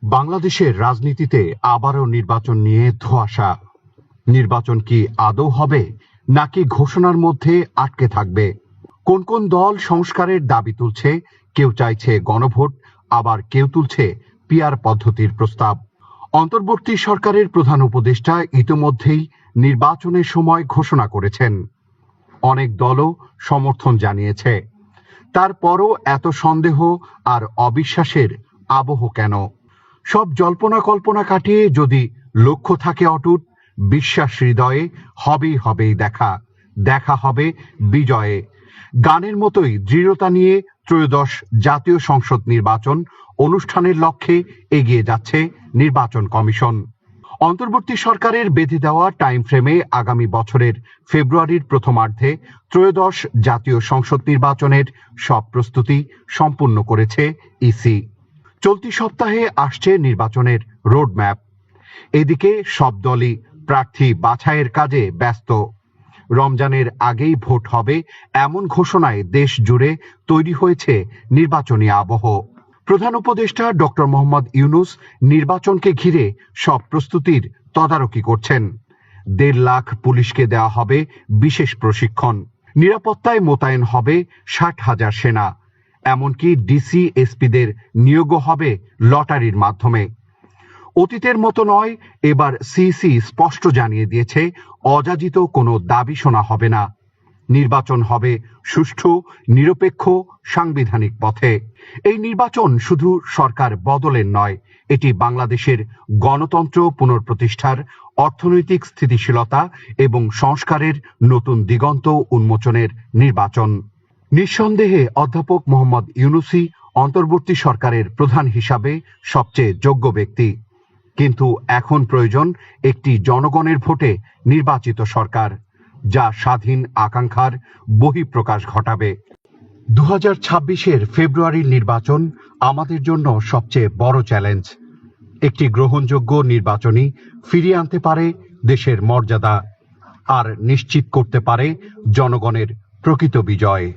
বাংলাদেশের রাজনীতিতে আবারও নির্বাচন নিয়ে ধোঁয়াশা। নির্বাচন কি আদৌ হবে নাকি ঘোষণার মধ্যে আটকে থাকবে? কোন কোন দল সংস্কারের দাবি তুলছে? কেউ চাইছে গণভোট, আবার কেউ তুলছে পিআর পদ্ধতির প্রস্তাব। অন্তর্বর্তী সরকারের প্রধান উপদেষ্টা ইতোমধ্যেই নির্বাচনের সময় ঘোষণা করেছেন। অনেক দলও সমর্থন জানিয়েছে। তারপরও এত সন্দেহ আর অবিশ্বাসের আবহ কেন? সব জল্পনা কল্পনা কাটিয়ে যদি লক্ষ্য থাকে অটুট, বিশ্বাস হৃদয়ে, হবেই দেখা হবে বিজয়ে। গানের মতোই দৃঢ়তা নিয়ে ত্রয়োদশ জাতীয় সংসদ নির্বাচন অনুষ্ঠানের লক্ষ্যে এগিয়ে যাচ্ছে নির্বাচন কমিশন। অন্তর্বর্তী সরকারের বেঁধে দেওয়া টাইম ফ্রেমে আগামী বছরের ফেব্রুয়ারির প্রথমার্ধে ত্রয়োদশ জাতীয় সংসদ নির্বাচনের সব প্রস্তুতি সম্পূর্ণ করেছে ইসি। চলতি সপ্তাহে আসছে নির্বাচনের রোডম্যাপ। এদিকে সব দলই প্রার্থী বাছাইয়ের কাজে ব্যস্ত। রমজানের আগেই ভোট হবে এমন ঘোষণায় দেশ জুড়ে তৈরি হয়েছে নির্বাচনী আবহ। প্রধান উপদেষ্টা ডক্টর মোহাম্মদ ইউনূস নির্বাচনকে ঘিরে সব প্রস্তুতির তদারকি করছেন। ১.৫ লাখ পুলিশকে দেওয়া হবে বিশেষ প্রশিক্ষণ। নিরাপত্তায় মোতায়েন হবে ৬০,০০০ সেনা। এমনকি ডিসি এসপিদের নিয়োগও হবে লটারির মাধ্যমে। অতীতের মতো নয়, এবার সিইসি স্পষ্ট জানিয়ে দিয়েছে অযাচিত কোনো দাবি শোনা হবে না। নির্বাচন হবে সুষ্ঠু, নিরপেক্ষ, সাংবিধানিক পথে। এই নির্বাচন শুধু সরকার বদলের নয়, এটি বাংলাদেশের গণতন্ত্র পুনঃপ্রতিষ্ঠার, অর্থনৈতিক স্থিতিশীলতা এবং সংস্কারের নতুন দিগন্ত উন্মোচনের নির্বাচন। নিঃসন্দেহে অধ্যাপক মোহাম্মদ ইউনূসই অন্তর্বর্তী সরকারের প্রধান হিসাবে সবচেয়ে যোগ্য ব্যক্তি। কিন্তু এখন প্রয়োজন একটি জনগণের ভোটে নির্বাচিত সরকার, যা স্বাধীন আকাঙ্ক্ষার বহিঃপ্রকাশ ঘটাবে। ২০২৬-এর ফেব্রুয়ারির নির্বাচন আমাদের জন্য সবচেয়ে বড় চ্যালেঞ্জ। একটি গ্রহণযোগ্য নির্বাচনই ফিরিয়ে আনতে পারে দেশের মর্যাদা আর নিশ্চিত করতে পারে জনগণের প্রকৃত বিজয়।